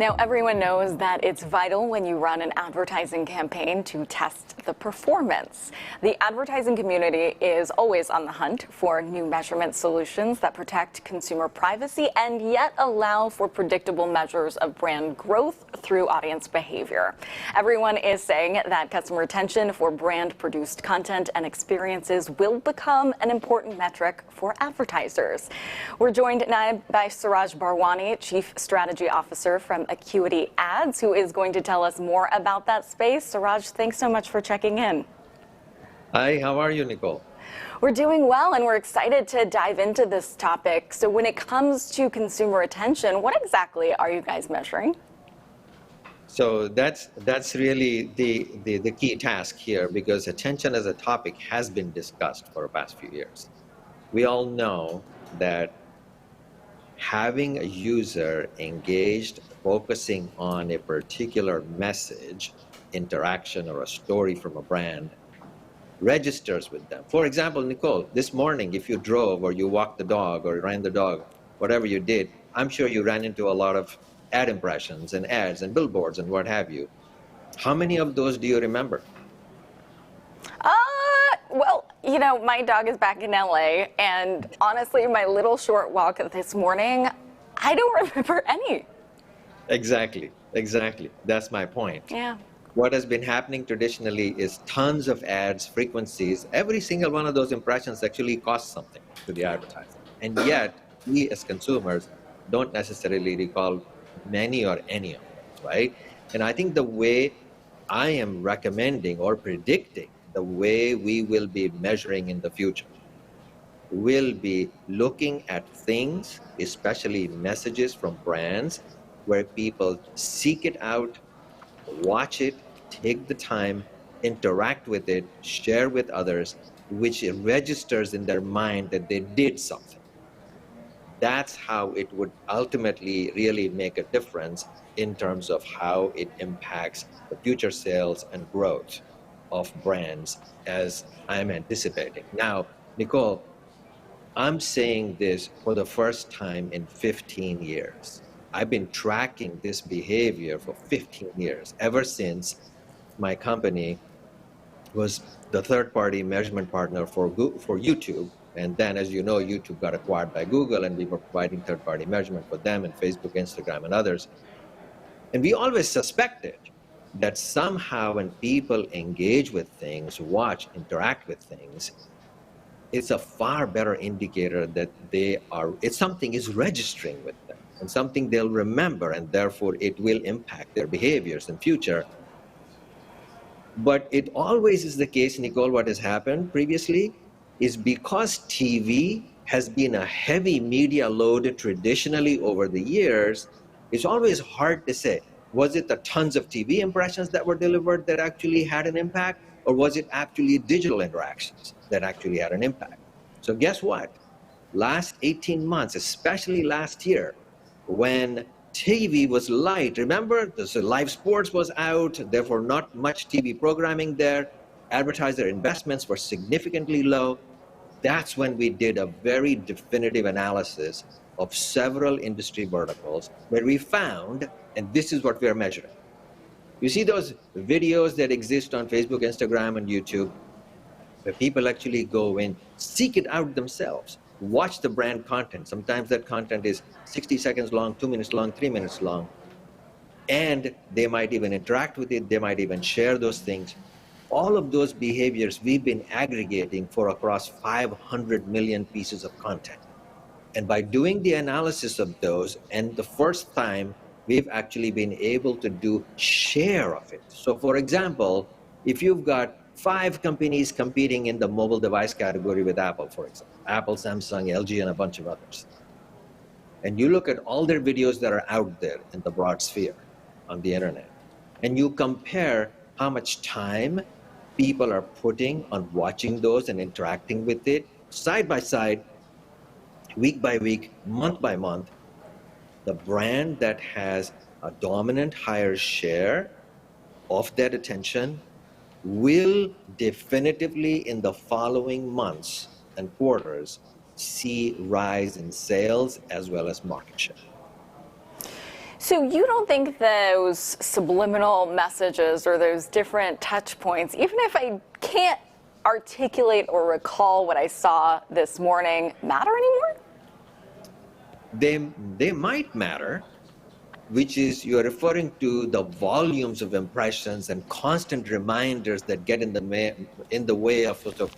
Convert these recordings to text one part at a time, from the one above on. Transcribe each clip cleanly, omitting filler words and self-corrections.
Now, everyone knows that it's vital when you run an advertising campaign to test the performance. The advertising community is always on the hunt for new measurement solutions that protect consumer privacy and yet allow for predictable measures of brand growth through audience behavior. Everyone is saying that customer retention for brand-produced content and experiences will become an important metric for advertisers. We're joined now by Seraj Bharwani, Chief Strategy Officer from AcuityAds, who is going to tell us more about that space. Seraj, thanks so much for checking in. Hi, how are you, Nicole? We're doing well, and we're excited to dive into this topic. So when it comes to consumer attention, what exactly are you guys measuring? So that's really the key task here, because attention as a topic has been discussed for the past few years. We all know that having a user engaged, focusing on a particular message, interaction, or a story from a brand registers with them. For example, Nicole, this morning, if you drove or you walked the dog or ran the dog, whatever you did, I'm sure you ran into a lot of ad impressions and ads and billboards and what have you. How many of those do you remember? Well, you know, my dog is back in LA, and honestly, my little short walk this morning, I don't remember any. Exactly. That's my point. Yeah. What has been happening traditionally is tons of ads, frequencies. Every single one of those impressions actually costs something to the advertiser. And yet, we as consumers don't necessarily recall many or any of them, right? And I think the way I am recommending or predicting the way we will be measuring in the future will be looking at things, especially messages from brands, where people seek it out, watch it, take the time, interact with it, share with others, which it registers in their mind that they did something. That's how it would ultimately really make a difference in terms of how it impacts the future sales and growth of brands, as I'm anticipating. Now, Nicole, I'm saying this for the first time in 15 years. I've been tracking this behavior for 15 years, ever since my company was the third-party measurement partner for YouTube. And then, as you know, YouTube got acquired by Google, and we were providing third-party measurement for them and Facebook, Instagram, and others. And we always suspected that somehow when people engage with things, watch, interact with things, it's a far better indicator that something is registering with them and something they'll remember, and therefore it will impact their behaviors in future. But it always is the case, Nicole, what has happened previously is because TV has been a heavy media load traditionally over the years, it's always hard to say, was it the tons of TV impressions that were delivered that actually had an impact, or was it actually digital interactions that actually had an impact? So guess what? Last 18 months, especially last year, when TV was light, remember, the live sports was out, therefore not much TV programming there, advertiser investments were significantly low. That's when we did a very definitive analysis of several industry verticals where we found, and this is what we are measuring. You see those videos that exist on Facebook, Instagram, and YouTube, where people actually go in, seek it out themselves, watch the brand content. Sometimes that content is 60 seconds long, 2 minutes long, 3 minutes long, and they might even interact with it, they might even share those things. All of those behaviors we've been aggregating for across 500 million pieces of content. And by doing the analysis of those, and the first time we've actually been able to do share of it. So for example, if you've got 5 companies competing in the mobile device category with Apple, for example, Apple, Samsung, LG, and a bunch of others, and you look at all their videos that are out there in the broad sphere on the internet, and you compare how much time people are putting on watching those and interacting with it, side by side, week by week, month by month, the brand that has a dominant higher share of that attention will definitively in the following months and quarters see rise in sales as well as market share. So you don't think those subliminal messages or those different touch points, even if I can't articulate or recall what I saw this morning, matter anymore? They might matter, which is you're referring to the volumes of impressions and constant reminders that get in the way of sort of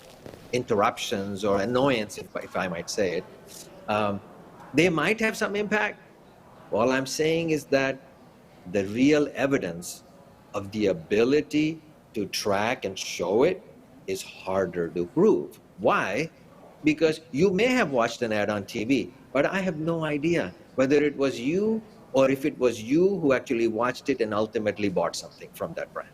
interruptions or annoyance, if I might say it. They might have some impact. All I'm saying is that the real evidence of the ability to track and show it is harder to prove. Why? Because you may have watched an ad on TV, but I have no idea whether it was you or if it was you who actually watched it and ultimately bought something from that brand.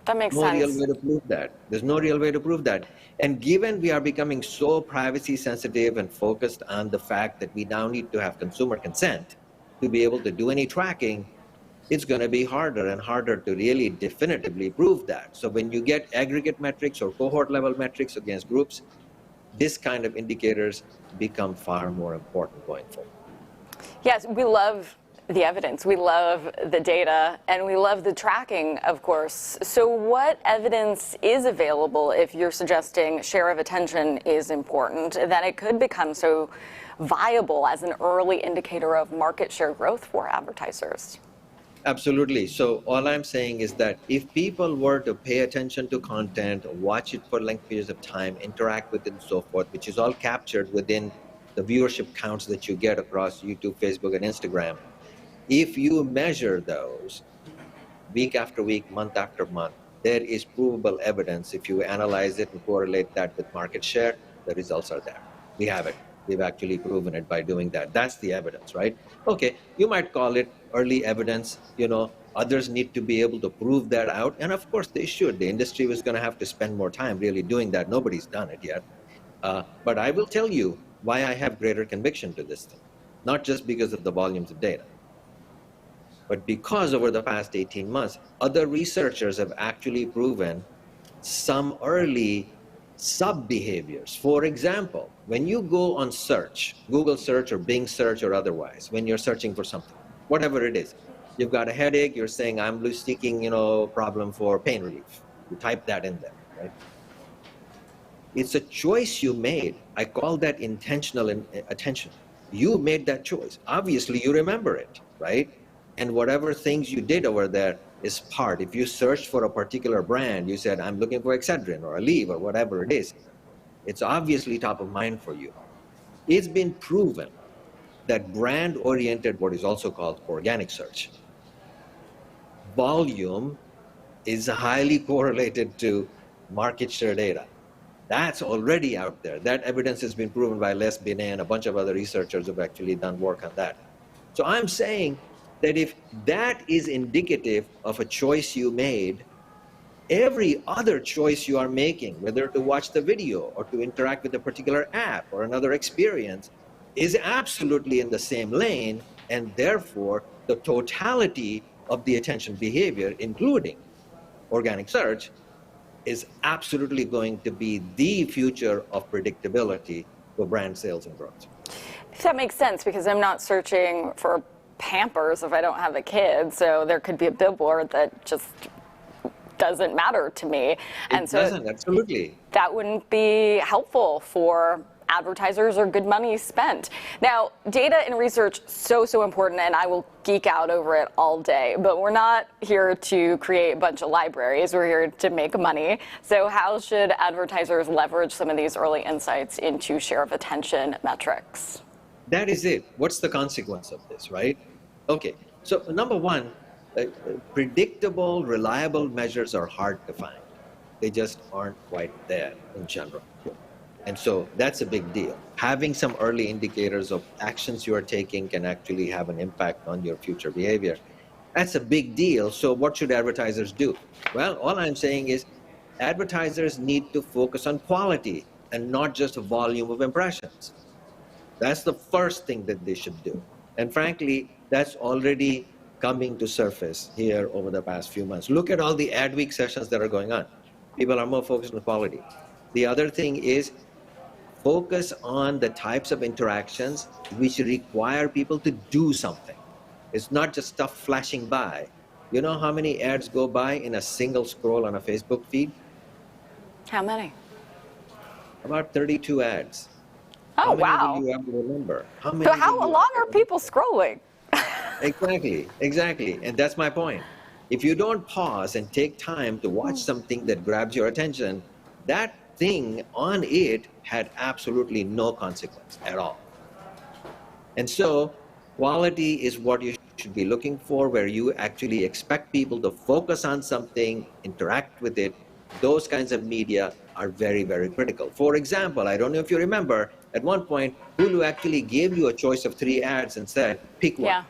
That makes No sense. real way to prove that. There's no real way to prove that. And given we are becoming so privacy sensitive and focused on the fact that we now need to have consumer consent to be able to do any tracking, it's going to be harder and harder to really definitively prove that. So when you get aggregate metrics or cohort level metrics against groups, this kind of indicators become far more important going forward. Yes, we love the evidence, we love the data, and we love the tracking, of course. So what evidence is available if you're suggesting share of attention is important, that it could become so viable as an early indicator of market share growth for advertisers? Absolutely. So all I'm saying is that if people were to pay attention to content, watch it for length periods of time, interact with it and so forth, which is all captured within the viewership counts that you get across YouTube, Facebook, and Instagram, if you measure those week after week, month after month, there is provable evidence. If you analyze it and correlate that with market share, the results are there. We have it. We've actually proven it by doing that. That's the evidence, right? Okay, you might call it early evidence. Others need to be able to prove that out. And of course they should. The industry was going to have to spend more time really doing that. Nobody's done it yet. But I will tell you why I have greater conviction to this thing. Not just because of the volumes of data, but because over the past 18 months, other researchers have actually proven some early sub-behaviors. For example, when you go on search, Google search or Bing search or otherwise, when you're searching for something, whatever it is, you've got a headache, you're saying, I'm seeking, problem for pain relief. You type that in there, right? It's a choice you made. I call that intentional attention. You made that choice. Obviously, you remember it, right? And whatever things you did over there is part. If you searched for a particular brand, you said, I'm looking for Excedrin or Aleve or whatever it is, it's obviously top of mind for you. It's been proven that brand-oriented, what is also called organic search, volume is highly correlated to market share data. That's already out there. That evidence has been proven by Les Binet and a bunch of other researchers who have actually done work on that. So I'm saying that if that is indicative of a choice you made, every other choice you are making, whether to watch the video or to interact with a particular app or another experience, is absolutely in the same lane, and therefore the totality of the attention behavior, including organic search, is absolutely going to be the future of predictability for brand sales and growth. That makes sense, because I'm not searching for Pampers if I don't have a kid, so there could be a billboard that just doesn't matter to me. It doesn't, absolutely. That wouldn't be helpful for advertisers or good money spent. Now, data and research, so important, and I will geek out over it all day, but we're not here to create a bunch of libraries. We're here to make money. So how should advertisers leverage some of these early insights into share of attention metrics? That is it. What's the consequence of this, right? Okay, so number one, predictable, reliable measures are hard to find. They just aren't quite there in general. And so that's a big deal. Having some early indicators of actions you are taking can actually have an impact on your future behavior. That's a big deal. So what should advertisers do? Well, all I'm saying is advertisers need to focus on quality and not just a volume of impressions. That's the first thing that they should do. And frankly, that's already coming to surface here over the past few months. Look at all the AdWeek sessions that are going on. People are more focused on quality. The other thing is focus on the types of interactions which require people to do something. It's not just stuff flashing by. You know how many ads go by in a single scroll on a Facebook feed? How many? About 32 ads. Oh, How many will wow. you ever remember? How many So will how you long ever are people scrolling? Exactly. And that's my point. If you don't pause and take time to watch something that grabs your attention, that thing on it had absolutely no consequence at all. And so quality is what you should be looking for, where you actually expect people to focus on something, interact with it. Those kinds of media are very, very critical. For example, I don't know if you remember, at one point, Hulu actually gave you a choice of 3 ads and said, pick one. Yeah.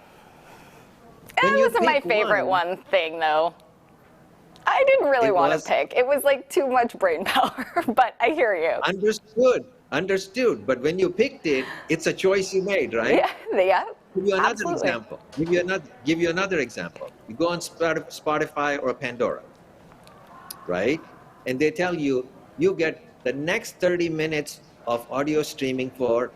When It you wasn't my pick favorite one, one thing, though. I didn't really it want to was pick. It was like too much brain power, but I hear you. understood. But when you picked it, it's a choice you made, right? Yeah, yeah, Give you another absolutely. example. Give you another example. You go on Spotify or Pandora, right? And they tell you you get the next 30 minutes of audio streaming for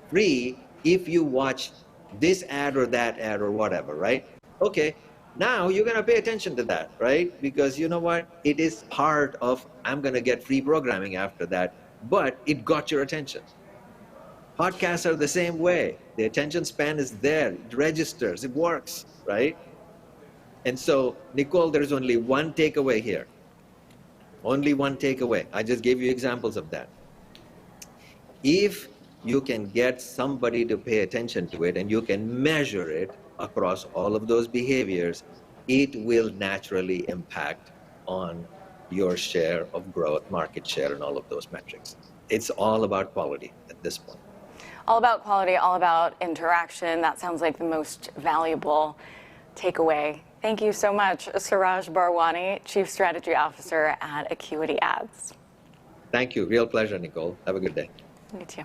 free if you watch this ad or whatever, right? Okay, now you're going to pay attention to that, right? Because you know what? It is part of, I'm going to get free programming after that, but it got your attention. Podcasts are the same way. The attention span is there, it registers, it works, right? And so, Nicole, there's only one takeaway here. Only one takeaway. I just gave you examples of that. If you can get somebody to pay attention to it and you can measure it across all of those behaviors, it will naturally impact on your share of growth, market share, and all of those metrics. It's all about quality at this point. All about quality, all about interaction. That sounds like the most valuable takeaway. Thank you so much, Seraj Bharwani, Chief Strategy Officer at AcuityAds. Thank you. Real pleasure, Nicole. Have a good day. You too.